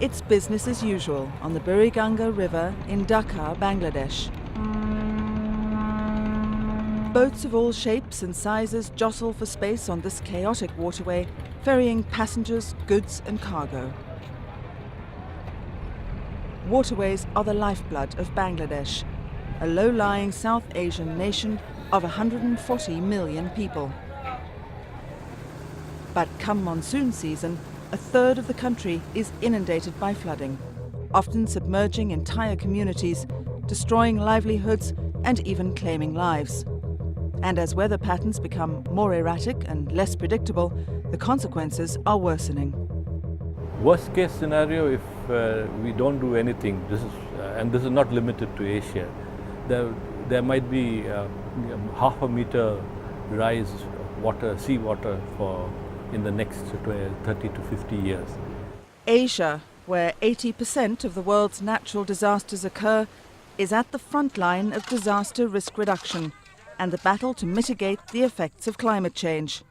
It's business as usual on the Buriganga River in Dhaka, Bangladesh. Boats of all shapes and sizes jostle for space on this chaotic waterway, ferrying passengers, goods and cargo. Waterways are the lifeblood of Bangladesh, a low-lying South Asian nation of 140 million people. But come monsoon season, a third of the country is inundated by flooding, often submerging entire communities, destroying livelihoods and even claiming lives. And as weather patterns become more erratic and less predictable, the consequences are worsening. Worst case scenario, if we don't do anything, and this is not limited to Asia, there might be half a meter rise of seawater in the next 30 to 50 years. Asia, where 80% of the world's natural disasters occur, is at the front line of disaster risk reduction and the battle to mitigate the effects of climate change.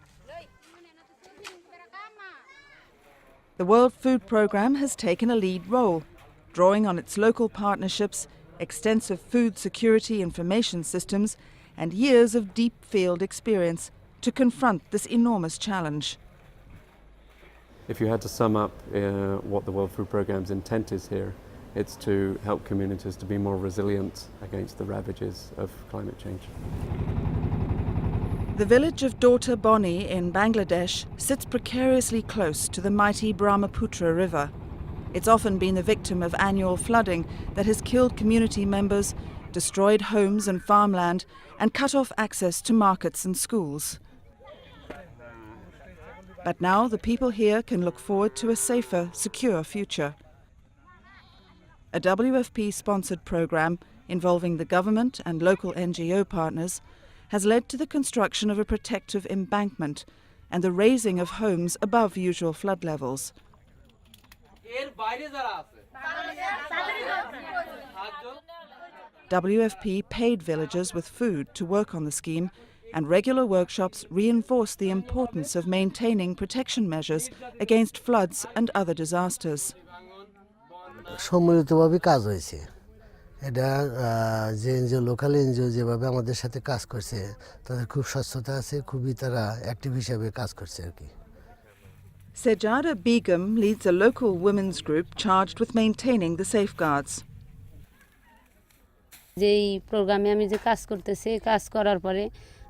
The World Food Programme has taken a lead role, drawing on its local partnerships, extensive food security information systems, and years of deep field experience to confront this enormous challenge. If you had to sum up what the World Food Programme's intent is here, it's to help communities to be more resilient against the ravages of climate change. The village of Daughter Boni in Bangladesh sits precariously close to the mighty Brahmaputra River. It's often been the victim of annual flooding that has killed community members, destroyed homes and farmland, and cut off access to markets and schools. But now the people here can look forward to a safer, secure future. A WFP-sponsored programme involving the government and local NGO partners has led to the construction of a protective embankment and the raising of homes above usual flood levels. WFP paid villagers with food to work on the scheme, and regular workshops reinforce the importance of maintaining protection measures against floods and other disasters. সম্মিলিতভাবে কাজ হয়েছে এটা যে NGO local NGO যেভাবে আমাদের সাথে কাজ করছে তাদের খুব স্বচ্ছতা আছে খুবই তারা অ্যাক্টিভ হিসেবে কাজ করছে আর কি Sejada Begum leads a local women's group charged with maintaining the safeguards. যেই প্রোগ্রামে আমি যে কাজ করতেছি কাজ করার পরে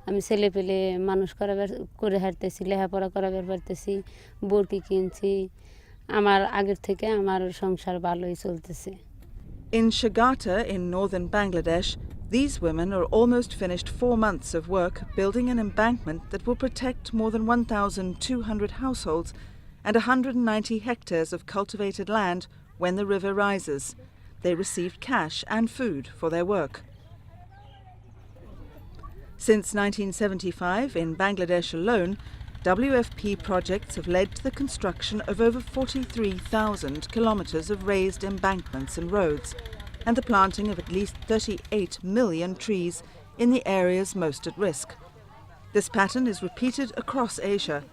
আমি ছেলেপেলে মানুষ করে হাঁটতেছি লেখাপড়া করাবার পারতেছি বরকি কিনছি আমার আগের থেকে আমার সংসার ভালোই চলতেছে In Shagata in northern Bangladesh, these women are almost finished 4 months of work building an embankment that will protect more than 1,200 households and 190 hectares of cultivated land when the river rises. They received cash and food for their work. Since 1975, in Bangladesh alone, WFP projects have led to the construction of over 43,000 kilometres of raised embankments and roads, and the planting of at least 38 million trees in the areas most at risk. This pattern is repeated across Asia.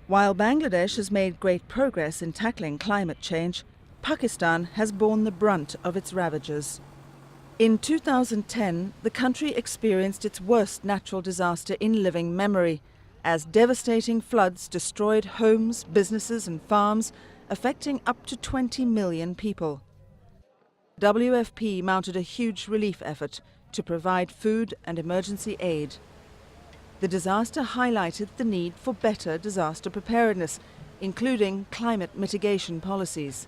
While Bangladesh has made great progress in tackling climate change, Pakistan has borne the brunt of its ravages. In 2010, the country experienced its worst natural disaster in living memory, as devastating floods destroyed homes, businesses and farms, affecting up to 20 million people. WFP mounted a huge relief effort to provide food and emergency aid. The disaster highlighted the need for better disaster preparedness, including climate mitigation policies.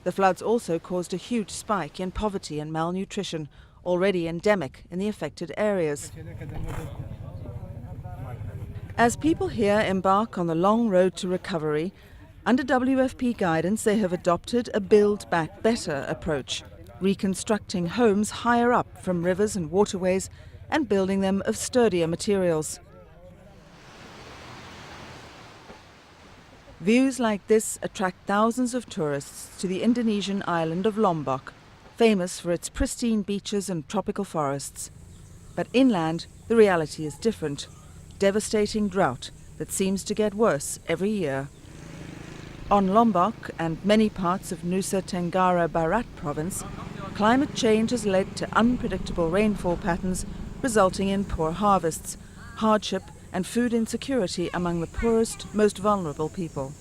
The floods also caused a huge spike in poverty and malnutrition, already endemic in the affected areas. As people here embark on the long road to recovery, under WFP guidance they have adopted a Build Back Better approach, reconstructing homes higher up from rivers and waterways and building them of sturdier materials. Views like this attract thousands of tourists to the Indonesian island of Lombok, famous for its pristine beaches and tropical forests. But inland, the reality is different. Devastating drought that seems to get worse every year. On Lombok and many parts of Nusa Tenggara Barat province, climate change has led to unpredictable rainfall patterns resulting in poor harvests, hardship and food insecurity among the poorest, most vulnerable people.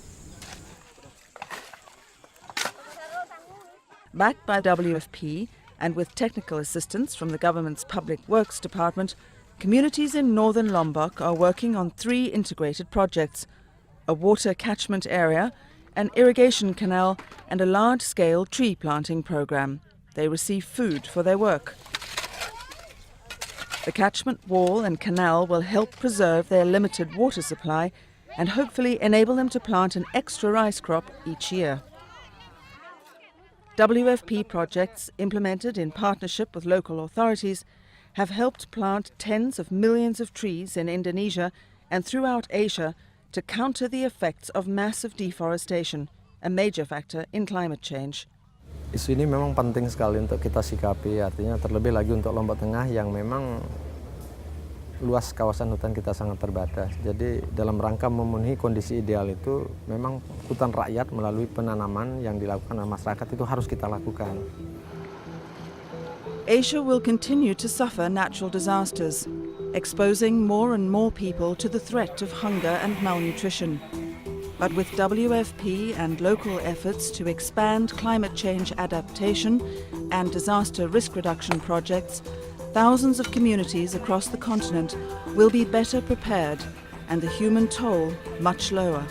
Backed by WFP and with technical assistance from the government's Public Works Department, communities in northern Lombok are working on 3 integrated projects: a water catchment area, an irrigation canal and a large-scale tree planting program. They receive food for their work. The catchment wall and canal will help preserve their limited water supply and hopefully enable them to plant an extra rice crop each year. WFP projects implemented in partnership with local authorities have helped plant tens of millions of trees in Indonesia and throughout Asia to counter the effects of massive deforestation, a major factor in climate change. Isu ini memang penting sekali untuk kita sikapi, artinya terlebih lagi untuk Lombok Tengah yang memang luas kawasan hutan kita sangat terbatas. Jadi dalam rangka memenuhi kondisi ideal itu memang hutan rakyat melalui penanaman yang dilakukan oleh masyarakat itu harus kita lakukan. Asia will continue to suffer natural disasters, exposing more and more people to the threat of hunger and malnutrition. But with WFP and local efforts to expand climate change adaptation and disaster risk reduction projects, thousands of communities across the continent will be better prepared and the human toll much lower.